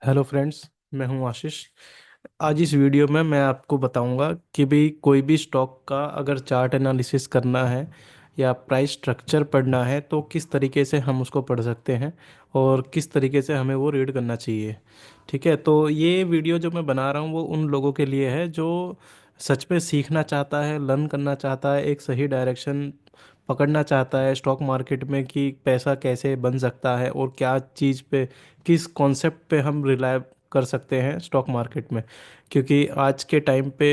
Hello friends. मैं हूं आशीष। आज इस वीडियो में मैं आपको बताऊंगा कि भाई कोई भी स्टॉक का अगर चार्ट एनालिसिस करना है या प्राइस स्ट्रक्चर पढ़ना है तो किस तरीके से हम उसको पढ़ सकते हैं और किस तरीके से हमें वो रीड करना चाहिए। ठीक है, तो ये वीडियो जो मैं बना रहा हूँ वो उन लोगों के लिए है जो सच में सीखना चाहता है, लर्न करना चाहता है, एक सही डायरेक्शन पकड़ना चाहता है स्टॉक मार्केट में कि पैसा कैसे बन सकता है और क्या चीज़ पे, किस कॉन्सेप्ट पे हम रिलाय कर सकते हैं स्टॉक मार्केट में। क्योंकि आज के टाइम पे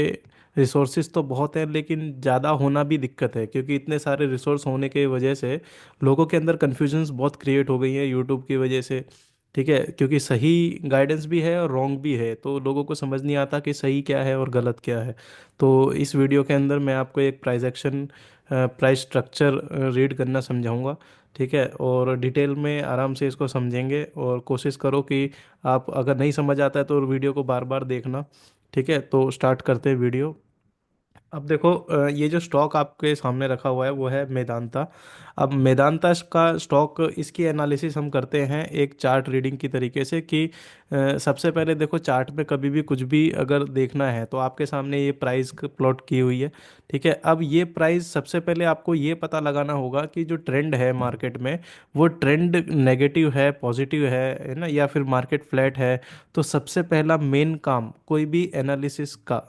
रिसोर्सेज तो बहुत हैं लेकिन ज़्यादा होना भी दिक्कत है, क्योंकि इतने सारे रिसोर्स होने की वजह से लोगों के अंदर कन्फ्यूजन्स बहुत क्रिएट हो गई हैं यूट्यूब की वजह से। ठीक है, क्योंकि सही गाइडेंस भी है और रॉन्ग भी है, तो लोगों को समझ नहीं आता कि सही क्या है और गलत क्या है। तो इस वीडियो के अंदर मैं आपको एक price action, price structure read करना समझाऊंगा। ठीक है, और डिटेल में आराम से इसको समझेंगे और कोशिश करो कि आप अगर नहीं समझ आता है तो वीडियो को बार बार देखना। ठीक है, तो स्टार्ट करते हैं वीडियो। अब देखो, ये जो स्टॉक आपके सामने रखा हुआ है वो है मेदांता। अब मेदांता का स्टॉक, इसकी एनालिसिस हम करते हैं एक चार्ट रीडिंग की तरीके से कि सबसे पहले देखो, चार्ट में कभी भी कुछ भी अगर देखना है तो आपके सामने ये प्राइस प्लॉट की हुई है। ठीक है, अब ये प्राइस सबसे पहले आपको ये पता लगाना होगा कि जो ट्रेंड है मार्केट में वो ट्रेंड नेगेटिव है, पॉजिटिव है ना, या फिर मार्केट फ्लैट है। तो सबसे पहला मेन काम कोई भी एनालिसिस का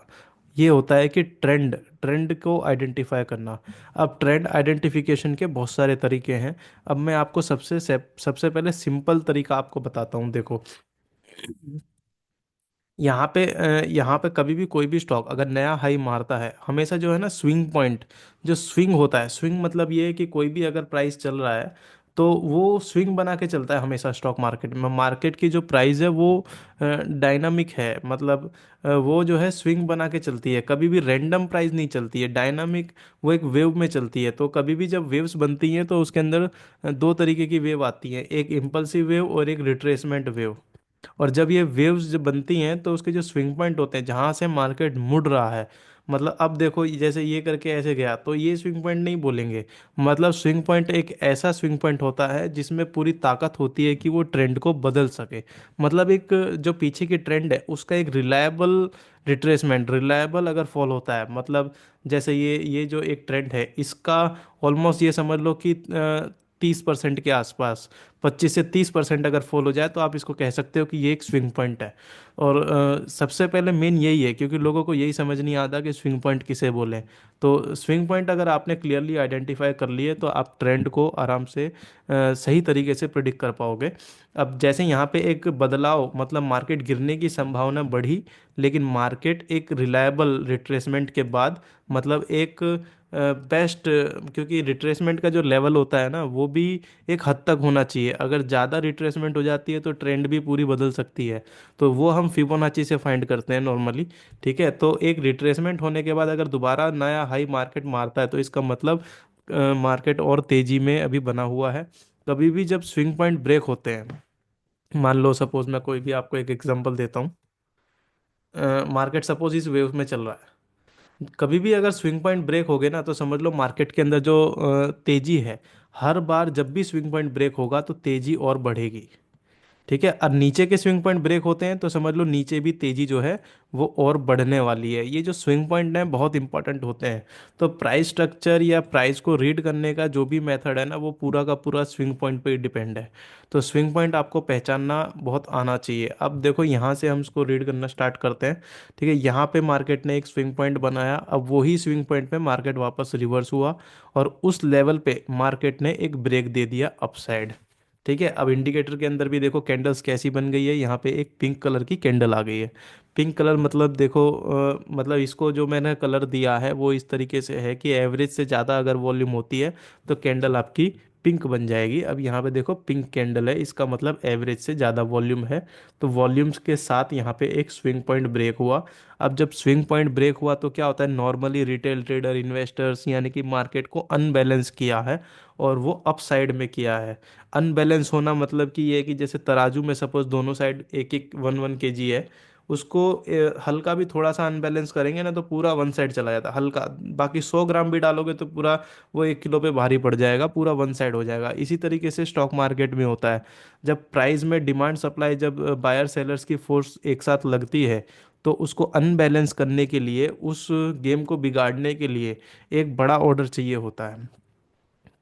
ये होता है कि ट्रेंड ट्रेंड को आइडेंटिफाई करना। अब ट्रेंड आइडेंटिफिकेशन के बहुत सारे तरीके हैं। अब मैं आपको सबसे पहले सिंपल तरीका आपको बताता हूँ। देखो, यहाँ पे कभी भी कोई भी स्टॉक अगर नया हाई मारता है, हमेशा जो है ना स्विंग पॉइंट, जो स्विंग होता है, स्विंग मतलब ये है कि कोई भी अगर प्राइस चल रहा है तो वो स्विंग बना के चलता है हमेशा स्टॉक मार्केट में। मार्केट की जो प्राइस है वो डायनामिक है, मतलब वो जो है स्विंग बना के चलती है, कभी भी रैंडम प्राइस नहीं चलती है, डायनामिक। वो एक वेव में चलती है। तो कभी भी जब वेव्स बनती हैं तो उसके अंदर दो तरीके की वेव आती हैं, एक इम्पल्सिव वेव और एक रिट्रेसमेंट वेव। और जब ये वेव्स जब बनती हैं तो उसके जो स्विंग पॉइंट होते हैं जहां से मार्केट मुड़ रहा है, मतलब अब देखो जैसे ये करके ऐसे गया तो ये स्विंग पॉइंट नहीं बोलेंगे। मतलब स्विंग पॉइंट एक ऐसा स्विंग पॉइंट होता है जिसमें पूरी ताकत होती है कि वो ट्रेंड को बदल सके। मतलब एक जो पीछे की ट्रेंड है उसका एक रिलायबल रिट्रेसमेंट, रिलायबल अगर फॉल होता है, मतलब जैसे ये जो एक ट्रेंड है इसका ऑलमोस्ट ये समझ लो कि 30% के आसपास, 25 से 30% अगर फॉल हो जाए तो आप इसको कह सकते हो कि ये एक स्विंग पॉइंट है। और सबसे पहले मेन यही है, क्योंकि लोगों को यही समझ नहीं आता कि स्विंग पॉइंट किसे बोलें। तो स्विंग पॉइंट अगर आपने क्लियरली आइडेंटिफाई कर लिए तो आप ट्रेंड को आराम से सही तरीके से प्रिडिक्ट कर पाओगे। अब जैसे यहाँ पे एक बदलाव, मतलब मार्केट गिरने की संभावना बढ़ी, लेकिन मार्केट एक रिलायबल रिट्रेसमेंट के बाद, मतलब एक बेस्ट, क्योंकि रिट्रेसमेंट का जो लेवल होता है ना वो भी एक हद तक होना चाहिए। अगर ज़्यादा रिट्रेसमेंट हो जाती है तो ट्रेंड भी पूरी बदल सकती है। तो वो हम फिबोनाची से फाइंड करते हैं नॉर्मली। ठीक है, तो एक रिट्रेसमेंट होने के बाद अगर दोबारा नया हाई मार्केट मारता है तो इसका मतलब मार्केट और तेजी में अभी बना हुआ है। कभी भी जब स्विंग पॉइंट ब्रेक होते हैं, मान लो सपोज मैं कोई भी आपको एक एग्जांपल देता हूँ। मार्केट सपोज इस वेव में चल रहा है, कभी भी अगर स्विंग पॉइंट ब्रेक हो गए ना तो समझ लो मार्केट के अंदर जो तेजी है, हर बार जब भी स्विंग पॉइंट ब्रेक होगा तो तेजी और बढ़ेगी। ठीक है, और नीचे के स्विंग पॉइंट ब्रेक होते हैं तो समझ लो नीचे भी तेजी जो है वो और बढ़ने वाली है। ये जो स्विंग पॉइंट हैं बहुत इंपॉर्टेंट होते हैं। तो प्राइस स्ट्रक्चर या प्राइस को रीड करने का जो भी मेथड है ना वो पूरा का पूरा स्विंग पॉइंट पे डिपेंड है। तो स्विंग पॉइंट आपको पहचानना बहुत आना चाहिए। अब देखो यहाँ से हम इसको रीड करना स्टार्ट करते हैं। ठीक है, यहाँ पे मार्केट ने एक स्विंग पॉइंट बनाया, अब वही स्विंग पॉइंट पे मार्केट वापस रिवर्स हुआ और उस लेवल पे मार्केट ने एक ब्रेक दे दिया अपसाइड। ठीक है, अब इंडिकेटर के अंदर भी देखो कैंडल्स कैसी बन गई है, यहाँ पे एक पिंक कलर की कैंडल आ गई है। पिंक कलर मतलब देखो, मतलब इसको जो मैंने कलर दिया है वो इस तरीके से है कि एवरेज से ज़्यादा अगर वॉल्यूम होती है तो कैंडल आपकी पिंक बन जाएगी। अब यहाँ पे देखो पिंक कैंडल है, इसका मतलब एवरेज से ज़्यादा वॉल्यूम है। तो वॉल्यूम्स के साथ यहाँ पे एक स्विंग पॉइंट ब्रेक हुआ। अब जब स्विंग पॉइंट ब्रेक हुआ तो क्या होता है, नॉर्मली रिटेल ट्रेडर, इन्वेस्टर्स, यानी कि मार्केट को अनबैलेंस किया है और वो अप साइड में किया है। अनबैलेंस होना मतलब कि ये है कि जैसे तराजू में सपोज दोनों साइड एक एक 1 1 kg है, उसको हल्का भी थोड़ा सा अनबैलेंस करेंगे ना तो पूरा वन साइड चला जाता है, हल्का। बाकी 100 ग्राम भी डालोगे तो पूरा वो 1 किलो पे भारी पड़ जाएगा, पूरा वन साइड हो जाएगा। इसी तरीके से स्टॉक मार्केट में होता है। जब प्राइस में डिमांड सप्लाई, जब बायर सेलर्स की फोर्स एक साथ लगती है, तो उसको अनबैलेंस करने के लिए, उस गेम को बिगाड़ने के लिए एक बड़ा ऑर्डर चाहिए होता है।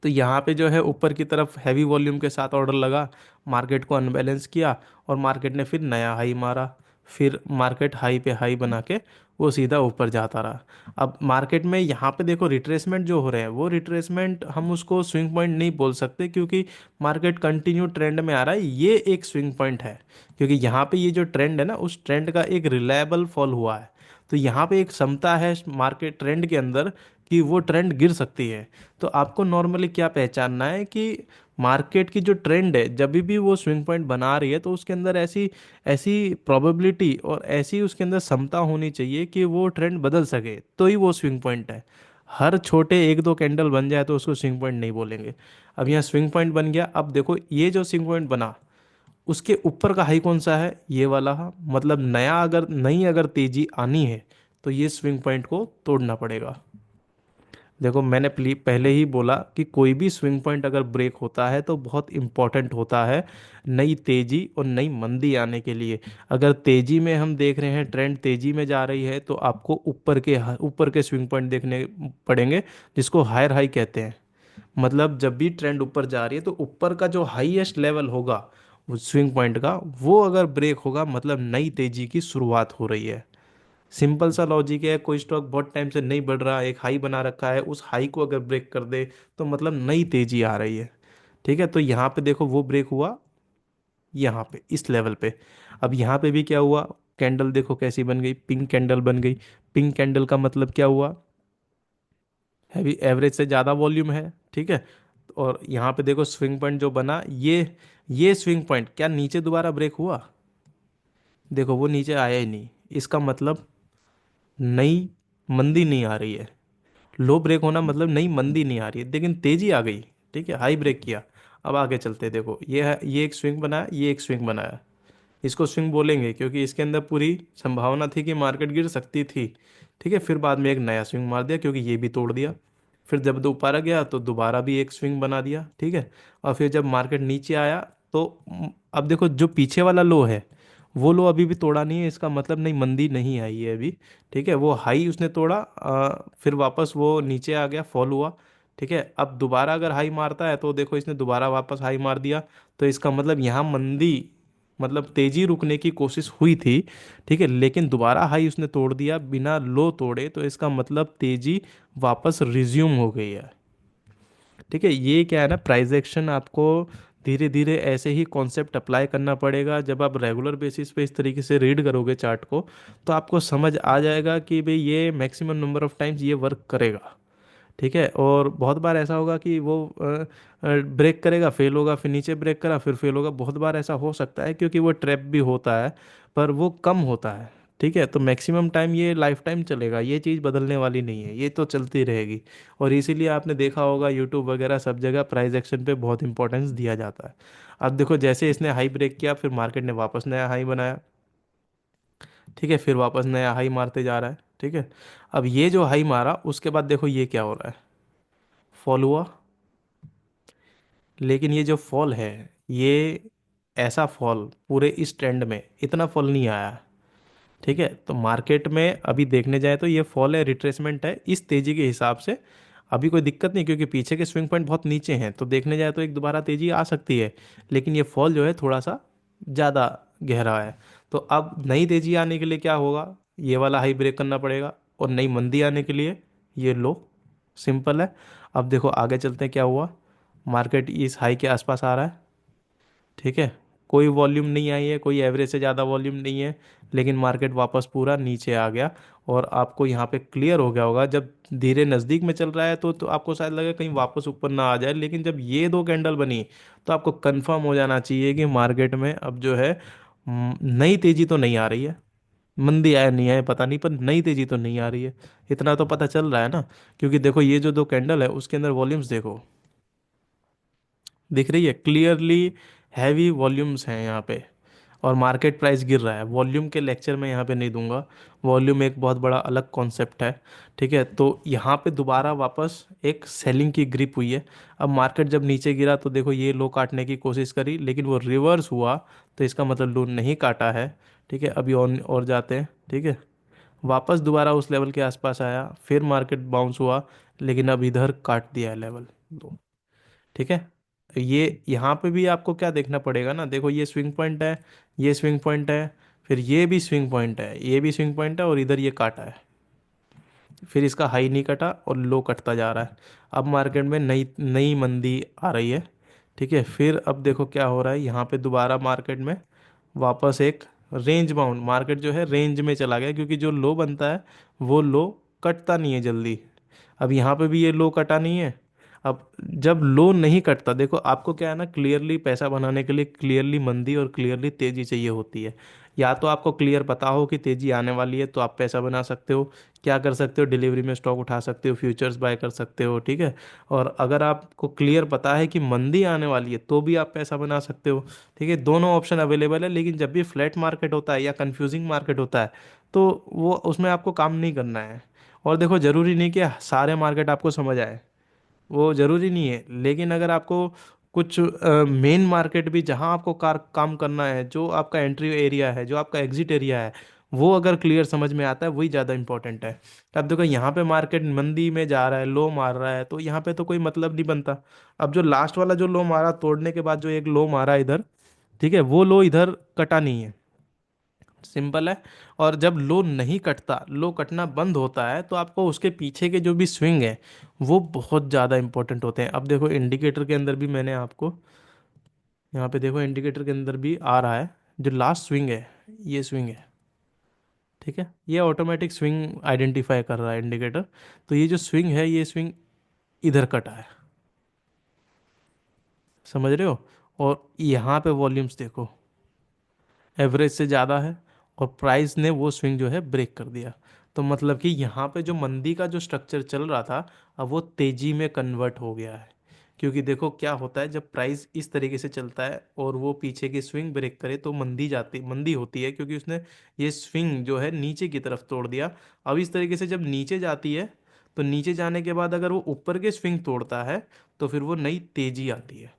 तो यहाँ पे जो है ऊपर की तरफ हैवी वॉल्यूम के साथ ऑर्डर लगा, मार्केट को अनबैलेंस किया, और मार्केट ने फिर नया हाई मारा। फिर मार्केट हाई पे हाई बना के वो सीधा ऊपर जाता रहा। अब मार्केट में यहाँ पे देखो रिट्रेसमेंट जो हो रहे हैं, वो रिट्रेसमेंट हम उसको स्विंग पॉइंट नहीं बोल सकते, क्योंकि मार्केट कंटिन्यू ट्रेंड में आ रहा है, ये एक स्विंग पॉइंट है। क्योंकि यहाँ पे ये जो ट्रेंड है ना, उस ट्रेंड का एक रिलायबल फॉल हुआ है। तो यहाँ पे एक क्षमता है मार्केट ट्रेंड के अंदर कि वो ट्रेंड गिर सकती है। तो आपको नॉर्मली क्या पहचानना है कि मार्केट की जो ट्रेंड है, जब भी वो स्विंग पॉइंट बना रही है, तो उसके अंदर ऐसी ऐसी प्रोबेबिलिटी और ऐसी उसके अंदर क्षमता होनी चाहिए कि वो ट्रेंड बदल सके, तो ही वो स्विंग पॉइंट है। हर छोटे एक दो कैंडल बन जाए तो उसको स्विंग पॉइंट नहीं बोलेंगे। अब यहाँ स्विंग पॉइंट बन गया। अब देखो ये जो स्विंग पॉइंट बना, उसके ऊपर का हाई कौन सा है, ये वाला। मतलब नया अगर नई अगर तेजी आनी है तो ये स्विंग पॉइंट को तोड़ना पड़ेगा। देखो मैंने पहले ही बोला कि कोई भी स्विंग पॉइंट अगर ब्रेक होता है तो बहुत इंपॉर्टेंट होता है नई तेजी और नई मंदी आने के लिए। अगर तेजी में हम देख रहे हैं, ट्रेंड तेजी में जा रही है, तो आपको ऊपर के स्विंग पॉइंट देखने पड़ेंगे, जिसको हायर हाई कहते हैं। मतलब जब भी ट्रेंड ऊपर जा रही है तो ऊपर का जो हाईएस्ट लेवल होगा वो स्विंग पॉइंट का, वो अगर ब्रेक होगा मतलब नई तेजी की शुरुआत हो रही है। सिंपल सा लॉजिक है। कोई स्टॉक बहुत टाइम से नहीं बढ़ रहा, एक हाई बना रखा है, उस हाई को अगर ब्रेक कर दे तो मतलब नई तेजी आ रही है। ठीक है, तो यहाँ पे देखो वो ब्रेक हुआ, यहाँ पे इस लेवल पे। अब यहाँ पे भी क्या हुआ, कैंडल देखो कैसी बन गई, पिंक कैंडल बन गई। पिंक कैंडल का मतलब क्या हुआ, हैवी एवरेज से ज़्यादा वॉल्यूम है। ठीक है, और यहाँ पे देखो स्विंग पॉइंट जो बना, ये स्विंग पॉइंट क्या नीचे दोबारा ब्रेक हुआ, देखो वो नीचे आया ही नहीं। इसका मतलब नई मंदी नहीं आ रही है। लो ब्रेक होना मतलब नई मंदी नहीं आ रही है, लेकिन तेजी आ गई। ठीक है, हाई ब्रेक किया। अब आगे चलते हैं। देखो ये है, ये एक स्विंग बनाया, ये एक स्विंग बनाया। इसको स्विंग बोलेंगे क्योंकि इसके अंदर पूरी संभावना थी कि मार्केट गिर सकती थी। ठीक है, फिर बाद में एक नया स्विंग मार दिया क्योंकि ये भी तोड़ दिया। फिर जब दोबारा गया तो दोबारा भी एक स्विंग बना दिया। ठीक है, और फिर जब मार्केट नीचे आया तो अब देखो जो पीछे वाला लो है, वो लो अभी भी तोड़ा नहीं है, इसका मतलब नहीं मंदी नहीं आई है अभी। ठीक है, वो हाई उसने तोड़ा, फिर वापस वो नीचे आ गया, फॉल हुआ। ठीक है, अब दोबारा अगर हाई मारता है तो देखो इसने दोबारा वापस हाई मार दिया। तो इसका मतलब यहाँ मंदी, मतलब तेजी रुकने की कोशिश हुई थी। ठीक है, लेकिन दोबारा हाई उसने तोड़ दिया बिना लो तोड़े, तो इसका मतलब तेजी वापस रिज्यूम हो गई है। ठीक है, ये क्या है ना, प्राइस एक्शन आपको धीरे धीरे ऐसे ही कॉन्सेप्ट अप्लाई करना पड़ेगा। जब आप रेगुलर बेसिस पे इस तरीके से रीड करोगे चार्ट को, तो आपको समझ आ जाएगा कि भाई ये मैक्सिमम नंबर ऑफ टाइम्स ये वर्क करेगा। ठीक है, और बहुत बार ऐसा होगा कि वो ब्रेक करेगा, फेल होगा, फिर नीचे ब्रेक करा, फिर फेल होगा। बहुत बार ऐसा हो सकता है क्योंकि वो ट्रैप भी होता है, पर वो कम होता है। ठीक है, तो मैक्सिमम टाइम ये लाइफ टाइम चलेगा, ये चीज़ बदलने वाली नहीं है, ये तो चलती रहेगी। और इसीलिए आपने देखा होगा यूट्यूब वगैरह सब जगह प्राइस एक्शन पे बहुत इंपॉर्टेंस दिया जाता है। अब देखो जैसे इसने हाई ब्रेक किया, फिर मार्केट ने वापस नया हाई बनाया। ठीक है, फिर वापस नया हाई मारते जा रहा है। ठीक है, अब ये जो हाई मारा उसके बाद देखो ये क्या हो रहा है, फॉल हुआ। लेकिन ये जो फॉल है, ये ऐसा फॉल पूरे इस ट्रेंड में इतना फॉल नहीं आया। ठीक है, तो मार्केट में अभी देखने जाए तो ये फॉल है, रिट्रेसमेंट है इस तेजी के हिसाब से। अभी कोई दिक्कत नहीं, क्योंकि पीछे के स्विंग पॉइंट बहुत नीचे हैं, तो देखने जाए तो एक दोबारा तेजी आ सकती है। लेकिन ये फॉल जो है थोड़ा सा ज़्यादा गहरा है। तो अब नई तेजी आने के लिए क्या होगा, ये वाला हाई ब्रेक करना पड़ेगा, और नई मंदी आने के लिए ये लो। सिंपल है। अब देखो आगे चलते हैं क्या हुआ, मार्केट इस हाई के आसपास आ रहा है। ठीक है, कोई वॉल्यूम नहीं आई है, कोई एवरेज से ज़्यादा वॉल्यूम नहीं है, लेकिन मार्केट वापस पूरा नीचे आ गया। और आपको यहाँ पे क्लियर हो गया होगा, जब धीरे नज़दीक में चल रहा है तो आपको शायद लगे कहीं वापस ऊपर ना आ जाए, लेकिन जब ये दो कैंडल बनी तो आपको कंफर्म हो जाना चाहिए कि मार्केट में अब जो है नई तेजी तो नहीं आ रही है। मंदी आया नहीं आया पता नहीं, पर नई तेजी तो नहीं आ रही है। इतना तो पता चल रहा है ना, क्योंकि देखो ये जो दो कैंडल है उसके अंदर वॉल्यूम्स देखो, दिख रही है क्लियरली, हैवी वॉल्यूम्स हैं यहाँ पे। और मार्केट प्राइस गिर रहा है। वॉल्यूम के लेक्चर मैं यहाँ पे नहीं दूंगा, वॉल्यूम एक बहुत बड़ा अलग कॉन्सेप्ट है। ठीक है, तो यहाँ पे दोबारा वापस एक सेलिंग की ग्रिप हुई है। अब मार्केट जब नीचे गिरा तो देखो ये लो काटने की कोशिश करी, लेकिन वो रिवर्स हुआ, तो इसका मतलब लो नहीं काटा है। ठीक है, अभी और जाते हैं। ठीक है, वापस दोबारा उस लेवल के आसपास आया, फिर मार्केट बाउंस हुआ, लेकिन अब इधर काट दिया है लेवल लो। ठीक है, ये यहाँ पे भी आपको क्या देखना पड़ेगा ना, देखो ये स्विंग पॉइंट है, ये स्विंग पॉइंट है, फिर ये भी स्विंग पॉइंट है, ये भी स्विंग पॉइंट है, और इधर ये काटा है, फिर इसका हाई नहीं कटा और लो कटता जा रहा है। अब मार्केट में नई नई मंदी आ रही है। ठीक है, फिर अब देखो क्या हो रहा है, यहाँ पे दोबारा मार्केट में वापस एक रेंज बाउंड, मार्केट जो है रेंज में चला गया, क्योंकि जो लो बनता है वो लो कटता नहीं है जल्दी। अब यहाँ पे भी ये लो कटा नहीं है। अब जब लो नहीं कटता, देखो आपको क्या है ना, क्लियरली पैसा बनाने के लिए क्लियरली मंदी और क्लियरली तेजी चाहिए होती है। या तो आपको क्लियर पता हो कि तेजी आने वाली है तो आप पैसा बना सकते हो, क्या कर सकते हो, डिलीवरी में स्टॉक उठा सकते हो, फ्यूचर्स बाय कर सकते हो। ठीक है, और अगर आपको क्लियर पता है कि मंदी आने वाली है तो भी आप पैसा बना सकते हो। ठीक है, दोनों ऑप्शन अवेलेबल है, लेकिन जब भी फ्लैट मार्केट होता है या कंफ्यूजिंग मार्केट होता है तो वो उसमें आपको काम नहीं करना है। और देखो ज़रूरी नहीं कि सारे मार्केट आपको समझ आए, वो ज़रूरी नहीं है, लेकिन अगर आपको कुछ मेन मार्केट भी जहां आपको काम करना है, जो आपका एंट्री एरिया है, जो आपका एग्जिट एरिया है, वो अगर क्लियर समझ में आता है, वही ज़्यादा इंपॉर्टेंट है। अब देखो यहाँ पे मार्केट मंदी में जा रहा है, लो मार रहा है, तो यहाँ पे तो कोई मतलब नहीं बनता। अब जो लास्ट वाला जो लो मारा तोड़ने के बाद जो एक लो मारा इधर, ठीक है, वो लो इधर कटा नहीं है, सिंपल है। और जब लो नहीं कटता, लो कटना बंद होता है, तो आपको उसके पीछे के जो भी स्विंग है वो बहुत ज़्यादा इंपॉर्टेंट होते हैं। अब देखो इंडिकेटर के अंदर भी मैंने आपको यहाँ पे देखो इंडिकेटर के अंदर भी आ रहा है, जो लास्ट स्विंग है ये स्विंग है। ठीक है, ये ऑटोमेटिक स्विंग आइडेंटिफाई कर रहा है इंडिकेटर। तो ये जो स्विंग है, ये स्विंग इधर कटा है, समझ रहे हो। और यहाँ पे वॉल्यूम्स देखो, एवरेज से ज़्यादा है, और प्राइस ने वो स्विंग जो है ब्रेक कर दिया। तो मतलब कि यहाँ पे जो मंदी का जो स्ट्रक्चर चल रहा था, अब वो तेजी में कन्वर्ट हो गया है। क्योंकि देखो क्या होता है, जब प्राइस इस तरीके से चलता है और वो पीछे की स्विंग ब्रेक करे तो मंदी होती है, क्योंकि उसने ये स्विंग जो है नीचे की तरफ तोड़ दिया। अब इस तरीके से जब नीचे जाती है, तो नीचे जाने के बाद अगर वो ऊपर के स्विंग तोड़ता है, तो फिर वो नई तेजी आती है।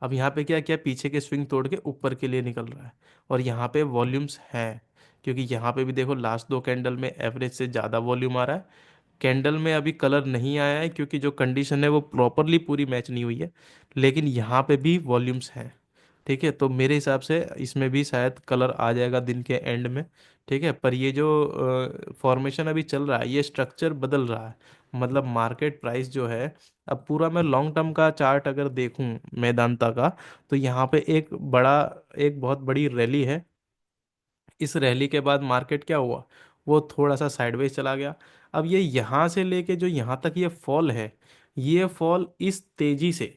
अब यहाँ पे क्या किया, पीछे के स्विंग तोड़ के ऊपर के लिए निकल रहा है, और यहाँ पे वॉल्यूम्स हैं। क्योंकि यहाँ पे भी देखो लास्ट दो कैंडल में एवरेज से ज़्यादा वॉल्यूम आ रहा है। कैंडल में अभी कलर नहीं आया है, क्योंकि जो कंडीशन है वो प्रॉपरली पूरी मैच नहीं हुई है, लेकिन यहाँ पे भी वॉल्यूम्स हैं। ठीक है, तो मेरे हिसाब से इसमें भी शायद कलर आ जाएगा दिन के एंड में। ठीक है, पर ये जो फॉर्मेशन अभी चल रहा है, ये स्ट्रक्चर बदल रहा है। मतलब मार्केट प्राइस जो है, अब पूरा मैं लॉन्ग टर्म का चार्ट अगर देखूं मैदानता का, तो यहाँ पे एक बहुत बड़ी रैली है। इस रैली के बाद मार्केट क्या हुआ, वो थोड़ा सा साइडवेज चला गया। अब ये यहाँ से लेके जो यहाँ तक ये फॉल है, ये फॉल इस तेजी से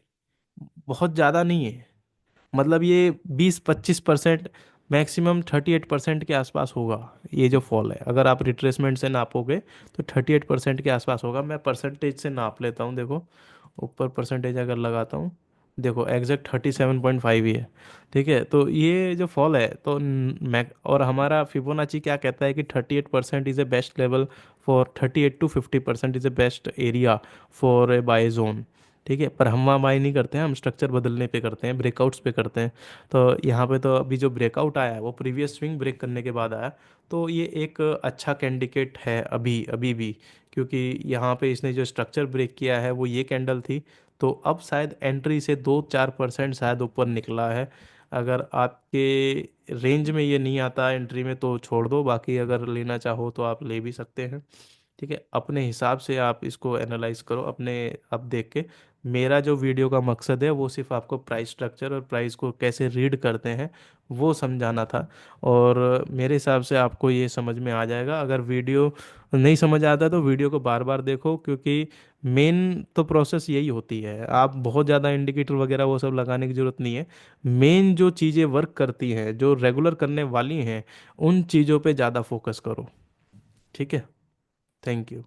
बहुत ज़्यादा नहीं है। मतलब ये 20-25%, मैक्सिमम 38% के आसपास होगा। ये जो फॉल है, अगर आप रिट्रेसमेंट से नापोगे तो 38% के आसपास होगा। मैं परसेंटेज से नाप लेता हूँ, देखो ऊपर परसेंटेज अगर लगाता हूँ, देखो एग्जैक्ट 37.5 ही है। ठीक है, तो ये जो फॉल है, तो मैं और हमारा फिबोनाची क्या कहता है कि 38% is a best level for 38 to 50% is a best area for a buy zone. ठीक है, पर हम वहाँ बाई नहीं करते हैं, हम स्ट्रक्चर बदलने पे करते हैं, ब्रेकआउट्स पे करते हैं। तो यहाँ पे तो अभी जो ब्रेकआउट आया है वो प्रीवियस स्विंग ब्रेक करने के बाद आया। तो ये एक अच्छा कैंडिकेट है अभी अभी भी, क्योंकि यहाँ पे इसने जो स्ट्रक्चर ब्रेक किया है वो ये कैंडल थी। तो अब शायद एंट्री से 2-4% शायद ऊपर निकला है। अगर आपके रेंज में ये नहीं आता एंट्री में तो छोड़ दो, बाकी अगर लेना चाहो तो आप ले भी सकते हैं। ठीक है, अपने हिसाब से आप इसको एनालाइज करो अपने, अब देख के। मेरा जो वीडियो का मकसद है वो सिर्फ आपको प्राइस स्ट्रक्चर और प्राइस को कैसे रीड करते हैं वो समझाना था। और मेरे हिसाब से आपको ये समझ में आ जाएगा। अगर वीडियो नहीं समझ आता तो वीडियो को बार बार देखो, क्योंकि मेन तो प्रोसेस यही होती है। आप बहुत ज़्यादा इंडिकेटर वगैरह वो सब लगाने की ज़रूरत नहीं है। मेन जो चीज़ें वर्क करती हैं, जो रेगुलर करने वाली हैं, उन चीज़ों पे ज़्यादा फोकस करो। ठीक है, थैंक यू।